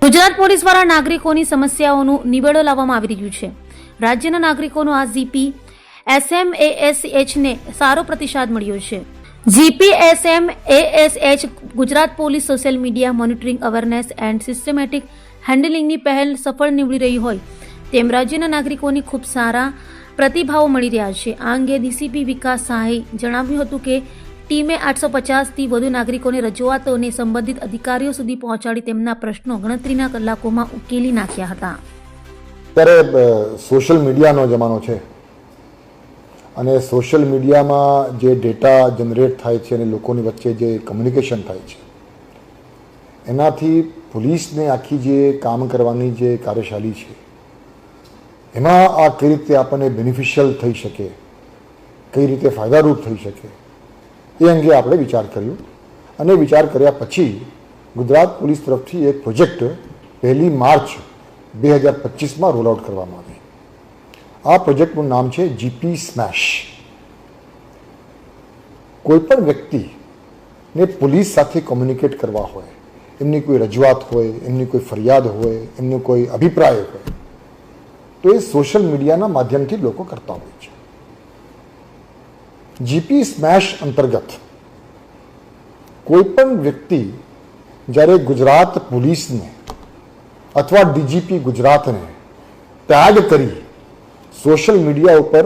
Gujarat police દ્વારા નાગરિકોની સમસ્યાઓનું નિવેડો લાવવામાં આવી રહ્યું છે. રાજ્યના નાગરિકોનો આ GPSMASH ને સારો પ્રતિસાદ મળ્યો છે. GPSMASH Gujarat police social media monitoring awareness and systematic હેન્ડલિંગની પહેલ સફળ નીવડી રહી હોય તેમ રાજ્યના નાગરિકોની ખૂબ સારા પ્રતિભાવો મળી રહ્યા છે. આ અંગે ડીસીપી વિકાસ સહાયે જણાવ્યું હતું કે ટીમે 850થી વધુ નાગરિકોની રજૂઆતોને સંબંધિત અધિકારીઓ સુધી પહોંચાડી તેમના પ્રશ્નો ગણતરીના કલાકોમાં ઉકેલી નાખ્યા હતા. ત્યારે સોશિયલ મીડિયાનો જમાનો છે અને સોશિયલ મીડિયામાં જે ડેટા જનરેટ થાય છે અને લોકોની વચ્ચે જે કમ્યુનિકેશન થાય છે એનાથી પોલીસને આખી જે કામ કરવાની જે કાર્યશાલી છે એમાં આ કઈ રીતે આપણને બેનિફિશિયલ થઈ શકે, કઈ રીતે ફાયદારૂપ થઈ શકે એ અંગે આપણે વિચાર કર્યો અને વિચાર કર્યા પછી ગુજરાત પોલીસ તરફથી એક પ્રોજેક્ટ 1 માર્ચ 2025માં રોલ આઉટ કરવામાં આવી. આ પ્રોજેક્ટનું નામ છે GP સ્મેશ. કોઈ પણ વ્યક્તિને પોલીસ સાથે કોમ્યુનિકેટ કરવા હોય, એમની કોઈ રજૂઆત હોય, એમની કોઈ ફરિયાદ હોય, એમનો કોઈ અભિપ્રાય હોય તો એ સોશિયલ મીડિયાના માધ્યમથી લોકો કરતા હોય છે. GP સ્મેશ અંતર્ગત કોઈ પણ વ્યક્તિ જ્યારે ગુજરાત પોલીસને અથવા DGP ગુજરાતને ટેગ કરી સોશિયલ મીડિયા ઉપર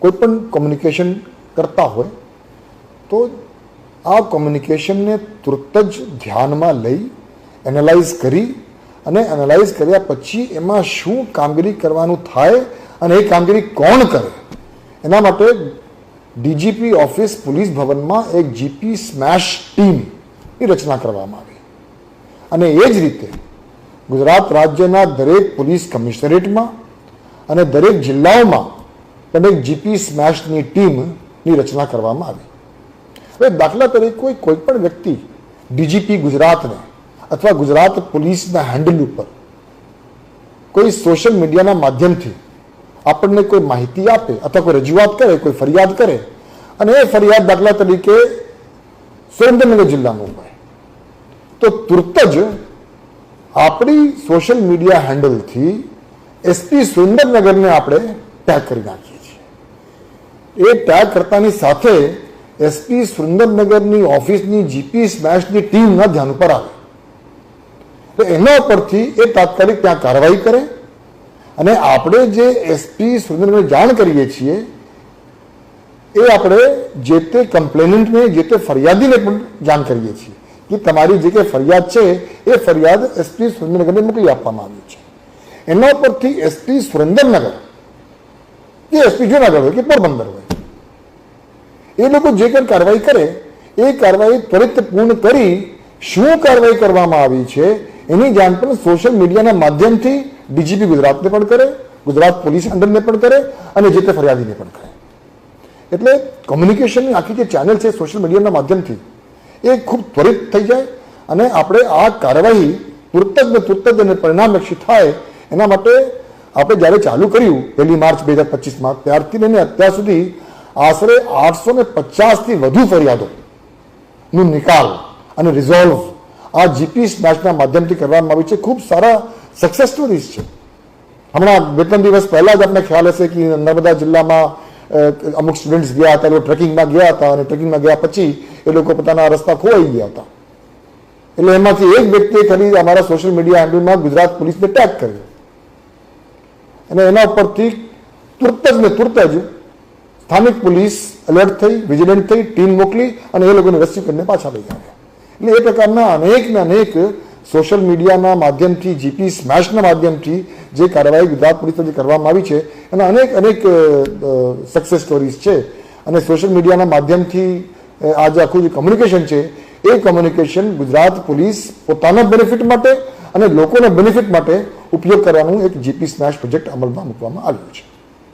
કોઈ પણ કોમ્યુનિકેશન કરતા હોય તો આ કોમ્યુનિકેશનને તુરત જ ધ્યાનમાં લઈ એનાલાઇઝ કરી અને એનાલાઇઝ કર્યા પછી એમાં શું કામગીરી કરવાનું થાય અને એ કામગીરી કોણ કરે એના માટે DGP ઓફિસ પોલીસ ભવનમાં એક GP સ્મેશ ટીમની રચના કરવામાં આવી અને એ જ રીતે ગુજરાત રાજ્યના દરેક પોલીસ કમિશનરેટમાં અને દરેક જિલ્લાઓમાં પણ એક GP સ્મેશની ટીમની રચના કરવામાં આવી. હવે દાખલા તરીકે કોઈ પણ વ્યક્તિ DGP ગુજરાતને અથવા ગુજરાત પોલીસના હેન્ડલ ઉપર કોઈ સોશિયલ મીડિયાના માધ્યમથી આપણને કોઈ માહિતી આપે અથવા કોઈ રજૂઆત કરે, કોઈ ફરિયાદ કરે અને એ ફરિયાદ દાખલા તરીકે સુરેન્દ્રનગર જિલ્લાનું હોય તો તુરત જ આપણી સોશિયલ મીડિયા હેન્ડલથી SP સુરેન્દ્રનગરને આપણે ટેગ કરી નાખીએ છીએ. એ ટેગ કરતાની સાથે SP સુરેન્દ્રનગરની ઓફિસની GP સ્મેશની ટીમના ધ્યાન ઉપર આવે તો એના ઉપરથી એ તાત્કાલિક ત્યાં કાર્યવાહી કરે અને આપણે જે SP સુરેન્દ્રનગરને જાણ કરીએ છીએ એ આપણે જે તે કમ્પ્લેનન્ટને, જે તે ફરિયાદીને પણ જાણ કરીએ છીએ કે તમારી જે કંઈ ફરિયાદ છે એ ફરિયાદ SP સુરેન્દ્રનગરને મોકલી આપવામાં આવી છે. એના ઉપરથી SP સુરેન્દ્રનગર કે SP જુનાગઢ હોય કે પોરબંદર હોય એ લોકો જે કંઈ કાર્યવાહી કરે એ કાર્યવાહી ત્વરિત પૂર્ણ કરી શું કાર્યવાહી કરવામાં આવી છે એની જાણ પણ સોશિયલ મીડિયાના માધ્યમથી DGP ગુજરાતને પણ કરે, ગુજરાત પોલીસ અંડરને પણ કરે અને જે તે ફરિયાદીને પણ કરે. એટલે કોમ્યુનિકેશનની આખી જે ચેનલ છે સોશિયલ મીડિયાના માધ્યમથી એ ખૂબ ત્વરિત થઈ જાય અને આપણે આ કાર્યવાહી તુરત જ અને પરિણામલક્ષી થાય એના માટે આપણે જ્યારે ચાલુ કર્યું 1 માર્ચ 2025માં ત્યારથી લઈને અત્યાર સુધી આશરે 850થી વધુ ફરિયાદોનું નિકાલ અને રિઝોલ્વ આ GP સ્મેશના માધ્યમથી કરવામાં આવી છે. ખૂબ સારા સક્સેસ સ્ટોરીઝ છે. હમણાં 2-3 દિવસ પહેલાં જ આપણે ખ્યાલ હશે કે નર્મદા જિલ્લામાં અમુક સ્ટુડન્ટ્સ ગયા હતા, એ લોકો ટ્રેકિંગમાં ગયા હતા અને ટ્રેકિંગમાં ગયા પછી એ લોકો પોતાના રસ્તા ખોવાઈ ગયા હતા. એટલે એમાંથી એક વ્યક્તિએ ખાલી અમારા સોશિયલ મીડિયા હેન્ડલમાં ગુજરાત પોલીસને ટેગ કર્યો અને એના ઉપરથી તુરત જ સ્થાનિક પોલીસ એલર્ટ થઈ, વિજિલન્ટ થઈ, ટીમ મોકલી અને એ લોકોને રેસ્ક્યુ કરીને પાછા લઈ આવ્યા. એટલે એ પ્રકારના અનેક સોશિયલ મીડિયાના માધ્યમથી GP સ્મેશના માધ્યમથી જે કાર્યવાહી ગુજરાત પોલીસ તરફથી કરવામાં આવી છે એના અનેક સક્સેસ સ્ટોરીઝ છે અને સોશિયલ મીડિયાના માધ્યમથી આ જે આખું જે કમ્યુનિકેશન છે એ કમ્યુનિકેશન ગુજરાત પોલીસ પોતાના બેનિફિટ માટે અને લોકોના બેનિફિટ માટે ઉપયોગ કરવાનું એક GP સ્મેશ પ્રોજેક્ટ અમલમાં મૂકવામાં આવ્યું છે.